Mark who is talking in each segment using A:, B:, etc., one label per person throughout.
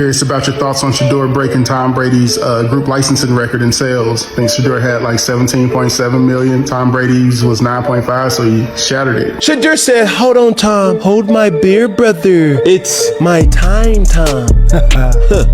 A: Curious about your thoughts on Shedeur breaking Tom Brady's group licensing record in sales. I think Shedeur had like 17.7 million. Tom Brady's was 9.5, so he shattered it.
B: Shedeur said, "Hold on, Tom. Hold my beer, brother. It's my time, Tom."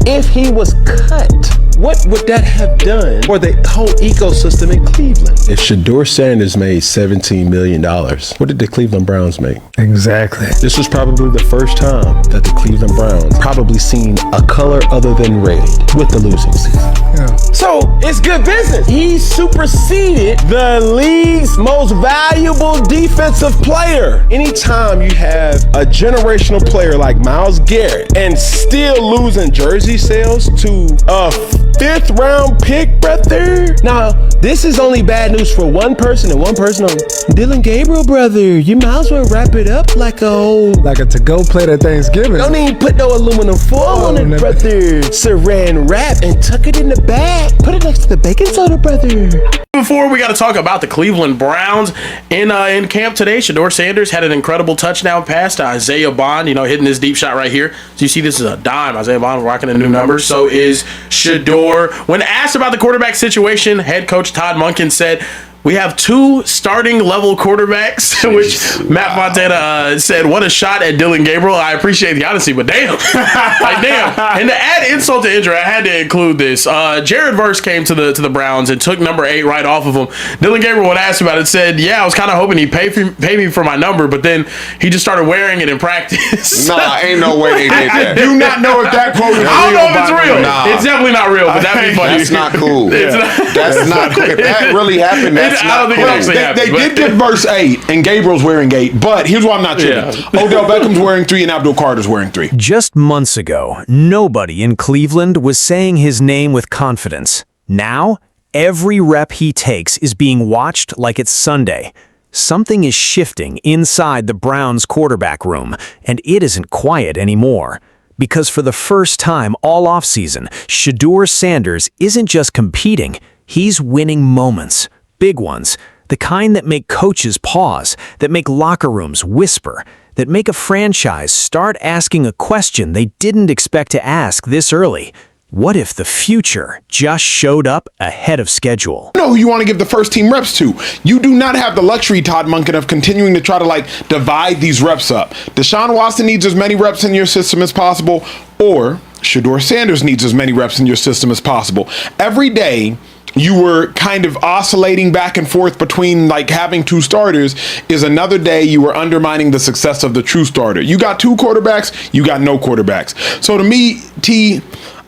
B: If he was cut, what would that have done for the whole ecosystem in Cleveland? If Shedeur Sanders made $17 million, what did the Cleveland Browns make?
C: Exactly.
B: This was probably the first time that the Cleveland Browns probably seen a color other than red with the losing season.
C: Yeah.
B: So it's good business. He superseded the league's most valuable defensive player. Anytime you have a generational player like Myles Garrett and still losing jersey sales to a fifth-round pick, brother. Now, this is only bad news for one person and one person only. Dillon Gabriel, brother, you might as well wrap it up like
C: a to-go plate at Thanksgiving.
B: Don't even put no aluminum foil on it, brother. Saran wrap and tuck it in the bag. Put it next to the baking soda, brother.
D: Before we got to talk about the Cleveland Browns in camp today. Shedeur Sanders had an incredible touchdown pass to Isaiah Bond, hitting this deep shot right here. So you see this is a dime. Isaiah Bond rocking the new numbers. So is Shedeur. When asked about the quarterback situation, head coach Todd Monken said, "We have two starting level quarterbacks," which Matt Montana said, "What a shot at Dillon Gabriel." I appreciate the honesty, but damn. Like, damn. And to add insult to injury, I had to include this. Jared Verse came to the Browns and took number 8 right off of him. Dillon Gabriel, when asked about it, said, "Yeah, I was kind of hoping he'd pay me for my number, but then he just started wearing it in practice."
E: Nah, ain't no way they did that.
F: Do not know if that quote is real.
D: I don't know if it's real.
E: Nah.
D: It's definitely not real, but that'd be funny.
E: That's not cool.
D: It's
E: That's not cool. If that really happened, that's
D: I
E: not
D: don't think
E: cool.
D: it actually happened.
F: They did give verse 8, and Gabriel's wearing 8, but here's why I'm not tripping.
D: Yeah.
F: Odell Beckham's wearing 3, and Abdul Carter's wearing 3.
G: Just months ago, nobody in Cleveland was saying his name with confidence. Now, every rep he takes is being watched like it's Sunday. Something is shifting inside the Browns quarterback room, and it isn't quiet anymore. Because for the first time all offseason, Shedeur Sanders isn't just competing, he's winning moments. Big ones. The kind that make coaches pause, that make locker rooms whisper, that make a franchise start asking a question they didn't expect to ask this early. What if the future just showed up ahead of schedule?
F: You know who you want to give the first team reps to. You do not have the luxury, Todd Monken, of continuing to try to divide these reps up. Deshaun Watson needs as many reps in your system as possible, or Shedeur Sanders needs as many reps in your system as possible. Every day, you were kind of oscillating back and forth between having two starters is another day you were undermining the success of the true starter. You got two quarterbacks, you got no quarterbacks. So to me, T,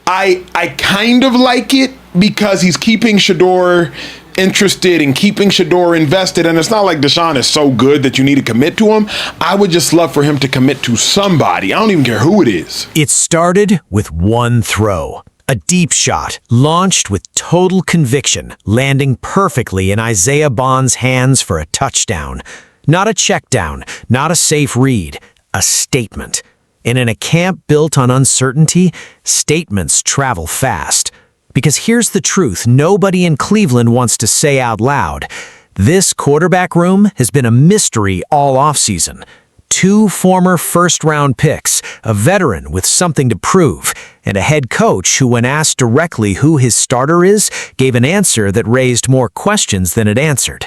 F: I kind of like it because he's keeping Shedeur interested and keeping Shedeur invested, and it's not like Deshaun is so good that you need to commit to him. I would just love for him to commit to somebody. I don't even care who it is.
G: It started with one throw. A deep shot, launched with total conviction, landing perfectly in Isaiah Bond's hands for a touchdown. Not a check down, not a safe read, a statement. And in a camp built on uncertainty, statements travel fast. Because here's the truth nobody in Cleveland wants to say out loud. This quarterback room has been a mystery all offseason. 2 former first-round picks, a veteran with something to prove, and a head coach who, when asked directly who his starter is, gave an answer that raised more questions than it answered.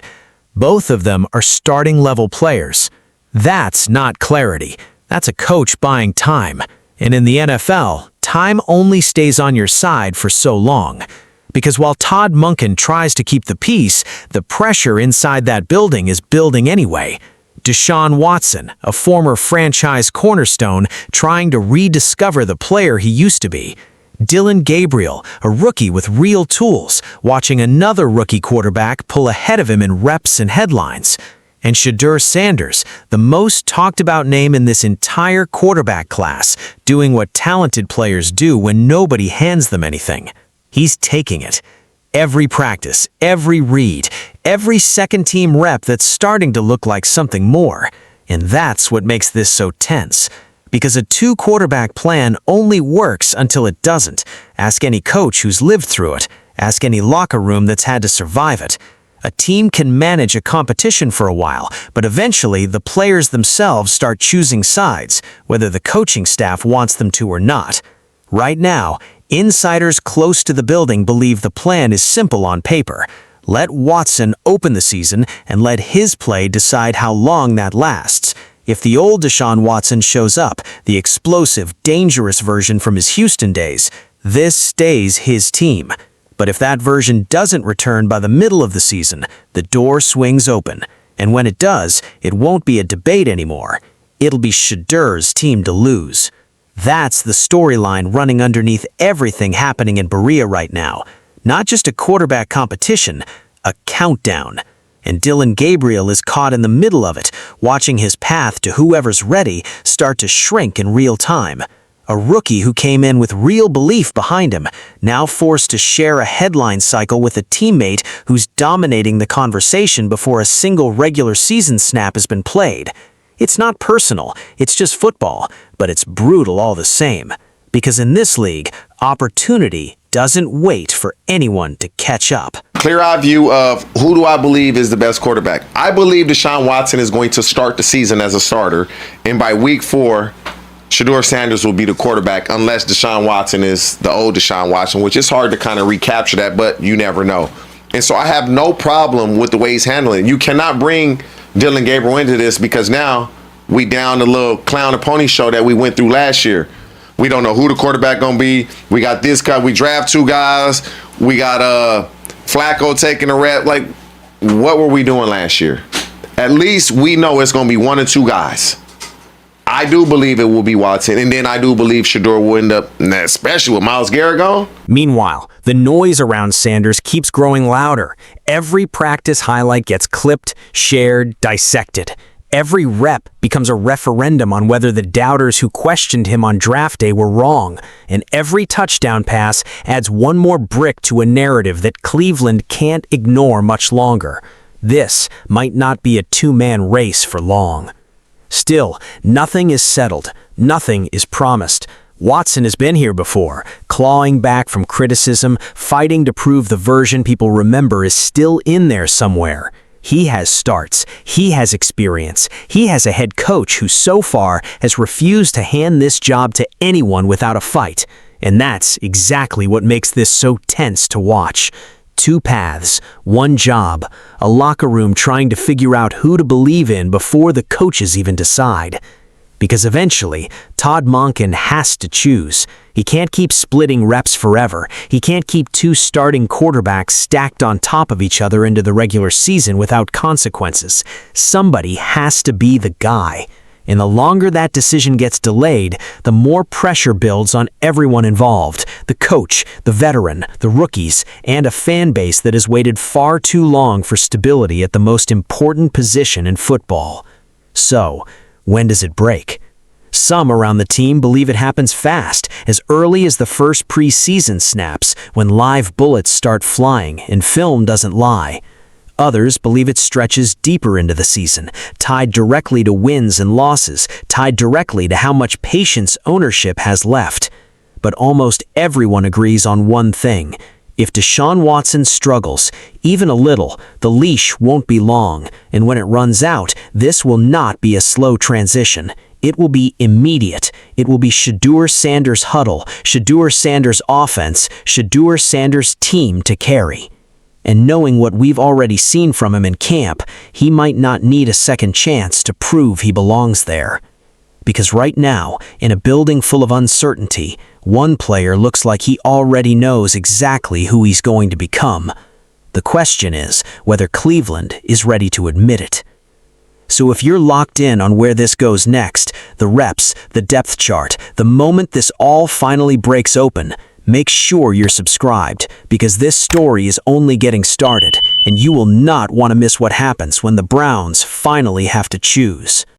G: Both of them are starting-level players. That's not clarity. That's a coach buying time. And in the NFL, time only stays on your side for so long. Because while Todd Monken tries to keep the peace, the pressure inside that building is building anyway. Deshaun Watson, a former franchise cornerstone, trying to rediscover the player he used to be. Dillon Gabriel, a rookie with real tools, watching another rookie quarterback pull ahead of him in reps and headlines. And Shedeur Sanders, the most talked about name in this entire quarterback class, doing what talented players do when nobody hands them anything. He's taking it. Every practice, every read, every second-team rep that's starting to look like something more. And that's what makes this so tense. Because a 2-quarterback plan only works until it doesn't. Ask any coach who's lived through it. Ask any locker room that's had to survive it. A team can manage a competition for a while, but eventually the players themselves start choosing sides, whether the coaching staff wants them to or not. Right now, insiders close to the building believe the plan is simple on paper. Let Watson open the season and let his play decide how long that lasts. If the old Deshaun Watson shows up, the explosive, dangerous version from his Houston days, this stays his team. But if that version doesn't return by the middle of the season, the door swings open. And when it does, it won't be a debate anymore. It'll be Shedeur's team to lose. That's the storyline running underneath everything happening in Berea right now. Not just a quarterback competition, a countdown. And Dillon Gabriel is caught in the middle of it, watching his path to whoever's ready start to shrink in real time. A rookie who came in with real belief behind him, now forced to share a headline cycle with a teammate who's dominating the conversation before a single regular season snap has been played. It's not personal, it's just football, but it's brutal all the same. Because in this league, opportunity doesn't wait for anyone to catch up.
E: Clear-eye view of who do I believe is the best quarterback. I believe Deshaun Watson is going to start the season as a starter, and by week 4, Shedeur Sanders will be the quarterback unless Deshaun Watson is the old Deshaun Watson, which is hard to kind of recapture that, but you never know. And so I have no problem with the way he's handling it. You cannot bring Dillon Gabriel into this because now we down the little clown and pony show that we went through last year. We don't know who the quarterback going to be. We got this guy. We draft 2 guys. We got Flacco taking a rep. Like, what were we doing last year? At least we know it's going to be 1 or 2 guys. I do believe it will be Watson, and then I do believe Shedeur will end up, especially with Myles Garrett gone.
G: Meanwhile, the noise around Sanders keeps growing louder. Every practice highlight gets clipped, shared, dissected. Every rep becomes a referendum on whether the doubters who questioned him on draft day were wrong, and every touchdown pass adds one more brick to a narrative that Cleveland can't ignore much longer. This might not be a 2-man race for long. Still, nothing is settled, nothing is promised. Watson has been here before, clawing back from criticism, fighting to prove the version people remember is still in there somewhere. He has starts, he has experience, he has a head coach who so far has refused to hand this job to anyone without a fight. And that's exactly what makes this so tense to watch. 2 paths, 1 job, a locker room trying to figure out who to believe in before the coaches even decide. Because eventually, Todd Monken has to choose. He can't keep splitting reps forever. He can't keep 2 starting quarterbacks stacked on top of each other into the regular season without consequences. Somebody has to be the guy. And the longer that decision gets delayed, the more pressure builds on everyone involved. The coach, the veteran, the rookies, and a fan base that has waited far too long for stability at the most important position in football. So, when does it break? Some around the team believe it happens fast, as early as the first preseason snaps, when live bullets start flying and film doesn't lie. Others believe it stretches deeper into the season, tied directly to wins and losses, tied directly to how much patience ownership has left. But almost everyone agrees on one thing. If Deshaun Watson struggles, even a little, the leash won't be long, and when it runs out, this will not be a slow transition. It will be immediate. It will be Shedeur Sanders' huddle, Shedeur Sanders' offense, Shedeur Sanders' team to carry. And knowing what we've already seen from him in camp, he might not need a second chance to prove he belongs there. Because right now, in a building full of uncertainty, one player looks like he already knows exactly who he's going to become. The question is whether Cleveland is ready to admit it. So if you're locked in on where this goes next, the reps, the depth chart, the moment this all finally breaks open, make sure you're subscribed, because this story is only getting started, and you will not want to miss what happens when the Browns finally have to choose.